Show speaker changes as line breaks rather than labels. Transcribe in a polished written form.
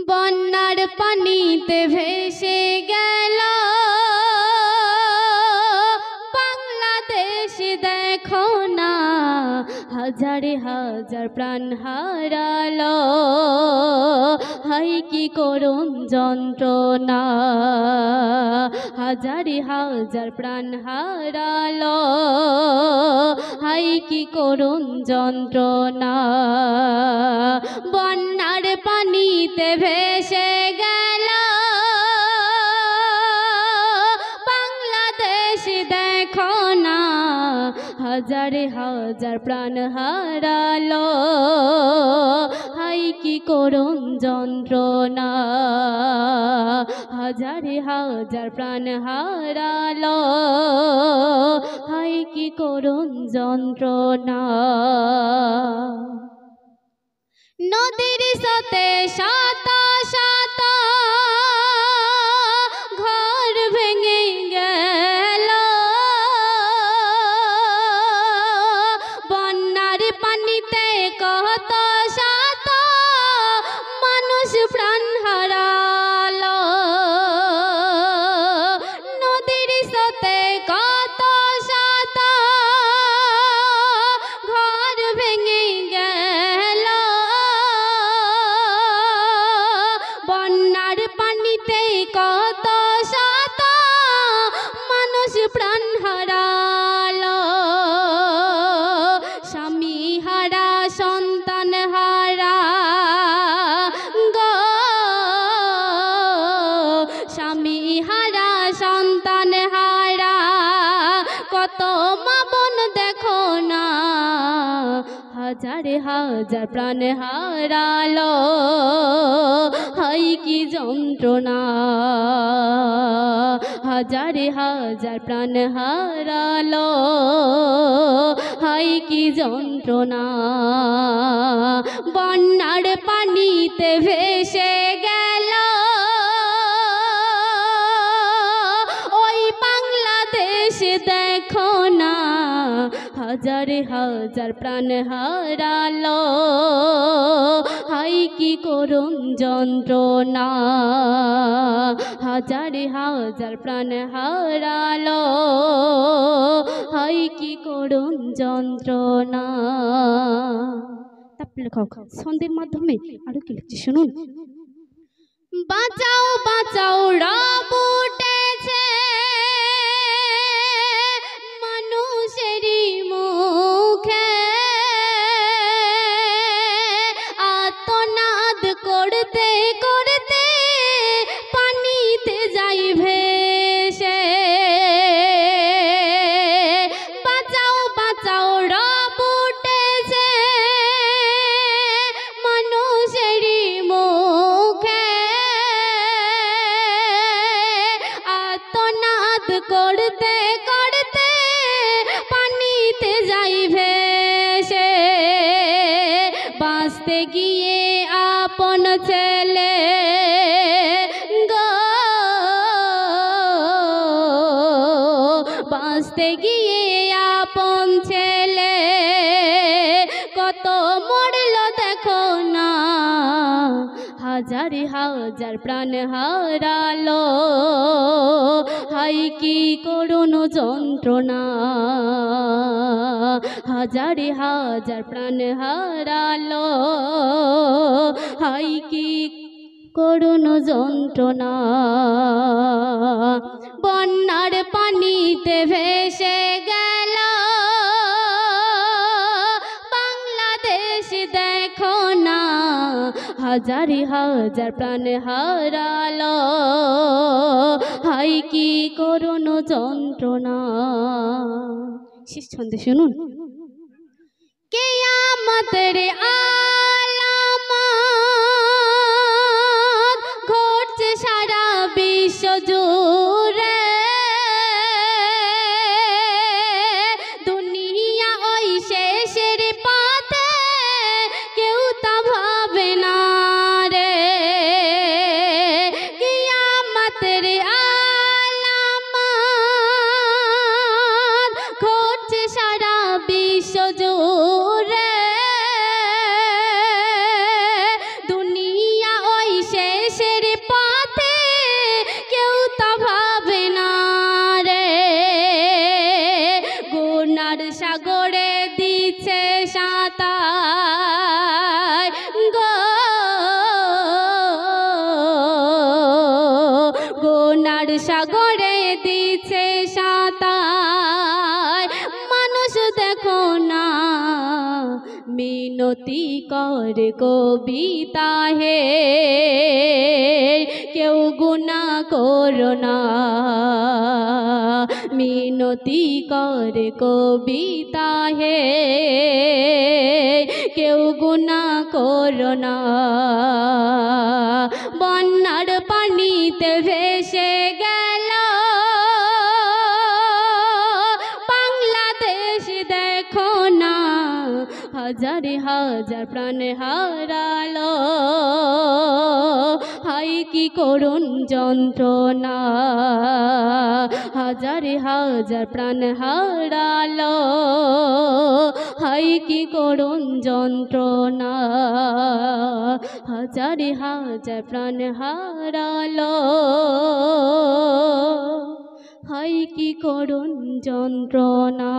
বন্যার পানিতে ভেসে গেল বাংলাদেশ দেখো না, হাজারে হাজার প্রাণ হারালো, হাই কি করুণ যন্ত্রণা, হাজারে হাজার প্রাণ হারালো, হাই কি করুণ যন্ত্রণা। বন্যার পানিতে ভেসে গেল বাংলাদেশ দেখো না, হাজারে হাজার প্রাণ হারালো, হাই কি করুণ যন্ত্রণা, হাজারে হাজার প্রাণ হারালো, হাই কি করুণ যন্ত্রণা। নদীর সাথে শত শত ঘর ভেঙে গেল, বন্যার পানিতে কত শত মানুষ প্রাণ হারালো, নদীর সাথে কত শত ঘর ভেঙে গেল, বন্যার পানিতে কত শত মানুষ প্রাণ হারালো, স্বামী হারা সন্তান হারা গো, স্বামী হারা সন্তান হারা কত মা বোন দেখো না, হাজারে হাজার প্রাণ হারালো, হাই কি যন্ত্রণা, হাজারে হাজার প্রাণ হারালো, হাই কি যন্ত্রণা। বন্যার পানিতে ভেসে গেল ওই বাংলাদেশ দেখো না, হাজারে হাজার প্রাণ হারালো, হাই কি করুণ যন্ত্রণা, হাজারে হাজার প্রাণ হারালো, হাই কি করুণ যন্ত্রণা। তারপরে লেখক ছন্দের মাধ্যমে আরো কি লিখছে শুনুন। বাঁচাও বাঁচাও রব উঠেছে মানুষেরই মুখে, আর্তনাদ করতে করতে পানিতে যাই ভেসে, বাঁচাও বাঁচাও রব উঠেছে মানুষেরই মুখে, আর্তনাদ করতে করতে পানিতে যাই ভেসে, বাঁচতে গিয়ে আপন ছেলে গো, বাঁচতে গিয়ে আপন ছেলে কত মরল দেখো না, হাজারে হাজার প্রাণ হারালো, হাই কি করুণ যন্ত্রণা, হাজারে হাজার প্রাণ হারালো, হাই কি করুণ যন্ত্রণা। বন্যার পানিতে ভেসে গেল বাংলাদেশ দেখো না, হাজারে হাজার প্রাণ হারালো, হাই কি করুণ যন্ত্রণা। শেষ ছন্দে শুনুন। কিয়ামতের আলামত ঘটছে সারা বিশ্ব জুড়ে, দুনিয়া ওই শেষের পথে কেউ তা ভাবে না রে, কিয়ামতের আলামত ঘটছে সারা বিশ্ব জুড়ে, দুনিয়া সাগরে দিছে সাঁতার, মানুষ দেখো না মিনতি করে কবিতা হে, কেউ গুনাহ করো না মিনতি করে কবিতা হে, কেউ গুনাহ করো না। বন্যার পানিতে ভেসে গেল বাংলাদেশ দেখো না, হাজার হাজার প্রাণ হারালো, হায় কি করুণ যন্ত্রণা, হাজার হাজার প্রাণ হারালো, হায় কি করুণ যন্ত্রণা, হাজার হাজার প্রাণ হারালো, হায় কি করুণ যন্ত্রণা।